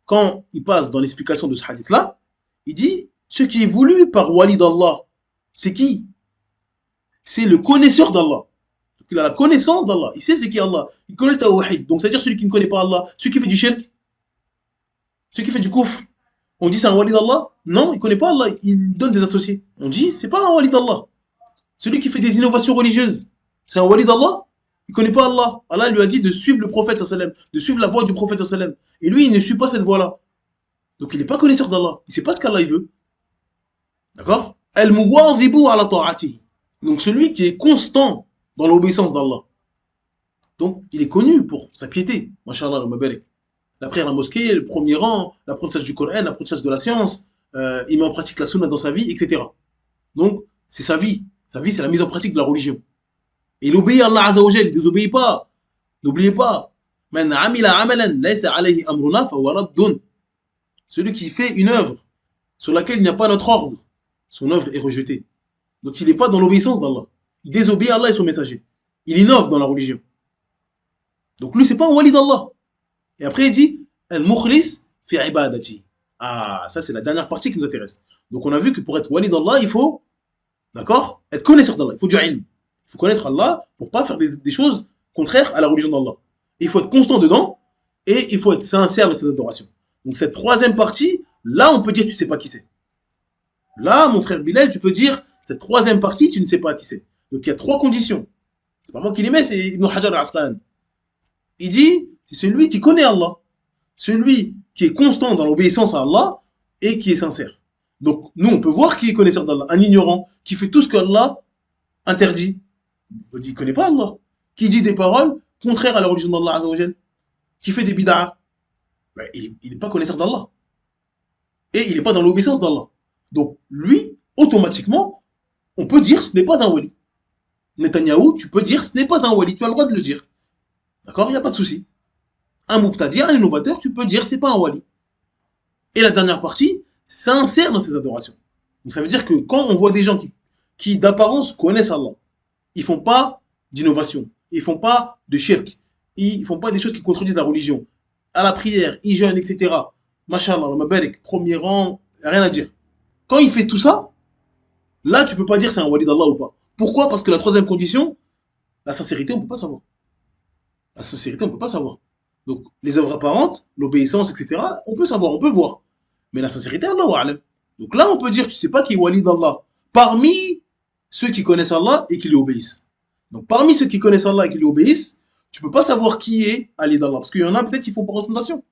quand il passe dans l'explication de ce hadith-là, il dit, ce qui est voulu par wali d'Allah, c'est qui? C'est le connaisseur d'Allah. Il a la connaissance d'Allah. Il sait c'est qui Allah. Il connaît le tawhid. Donc, c'est-à-dire celui qui ne connaît pas Allah, celui qui fait du shirk, celui qui fait du kufr. On dit c'est un wali d'Allah? Non, il ne connaît pas Allah. Il donne des associés. On dit c'est pas un wali d'Allah. Celui qui fait des innovations religieuses, c'est un wali d'Allah? Il ne connaît pas Allah. Allah lui a dit de suivre le prophète sallam, de suivre la voie du prophète sallam. Et lui, il ne suit pas cette voie-là. Donc, il n'est pas connaisseur d'Allah. Il ne sait pas ce qu'Allah veut. D'accord? Al-muwadhibu ala ta'atihi. Donc, celui qui est constant dans l'obéissance d'Allah. Donc, il est connu pour sa piété. Masha'Allah, le mabarak. La prière à la mosquée, le premier rang, l'apprentissage du Coran, l'apprentissage de la science, il met en pratique la sunna dans sa vie, etc. Donc, c'est sa vie. Sa vie, c'est la mise en pratique de la religion. Et il obéit à Allah Azza wa Jal, il ne désobéit pas. N'oubliez pas. Man amila amalan laysa alayhi amruna fahuwa raddun. Celui qui fait une œuvre sur laquelle il n'y a pas notre ordre, son œuvre est rejetée. Donc, il n'est pas dans l'obéissance d'Allah. Il désobéit à Allah et son messager. Il innove dans la religion. Donc lui, c'est pas un wali d'Allah. Et après, il dit Al-Mukhlis fi ibadati. Ah, ça, c'est la dernière partie qui nous intéresse. Donc, on a vu que pour être wali d'Allah, il faut, d'accord, être connaisseur d'Allah. Il faut du ilm. Il faut connaître Allah pour pas faire des choses contraires à la religion d'Allah. Il faut être constant dedans et il faut être sincère dans cette adoration. Donc, cette troisième partie, là, on peut dire tu sais pas qui c'est. Là, mon frère Bilal, tu peux dire cette troisième partie, tu ne sais pas qui c'est. Donc, il y a trois conditions. C'est pas moi qui les mets, c'est Ibn Hajar al-Asqalani. Il dit, c'est celui qui connaît Allah. Celui qui est constant dans l'obéissance à Allah et qui est sincère. Donc, nous, on peut voir qui est connaisseur d'Allah. Un ignorant qui fait tout ce qu'Allah interdit. On dit, il ne connaît pas Allah. Qui dit des paroles contraires à la religion d'Allah Azza wa Jal. Qui fait des bid'ah. Ben, il n'est pas connaisseur d'Allah. Et il n'est pas dans l'obéissance d'Allah. Donc, lui, automatiquement, on peut dire ce n'est pas un wali. Netanyahou, tu peux dire ce n'est pas un wali. Tu as le droit de le dire. D'accord? Il n'y a pas de souci. Un muqtadi, un innovateur, tu peux dire c'est pas un wali. Et la dernière partie, sincère dans ses adorations. Donc ça veut dire que quand on voit des gens qui d'apparence connaissent Allah, ils font pas d'innovation, ils font pas de shirk, ils font pas des choses qui contredisent la religion. À la prière, ils jeûnent, etc. Mashallah, mabarak, premier rang, rien à dire. Quand il fait tout ça, là tu peux pas dire c'est un wali d'Allah ou pas. Pourquoi? Parce que la troisième condition, la sincérité, on peut pas savoir. La sincérité, on peut pas savoir. Donc, les œuvres apparentes, l'obéissance, etc., on peut savoir, on peut voir. Mais la sincérité, Allah wa'alam. Donc là, on peut dire, tu sais pas qui est wali d'Allah. Parmi ceux qui connaissent Allah et qui lui obéissent. Donc, parmi ceux qui connaissent Allah et qui lui obéissent, tu peux pas savoir qui est Ali d'Allah. Parce qu'il y en a peut-être qui font pas recommandation.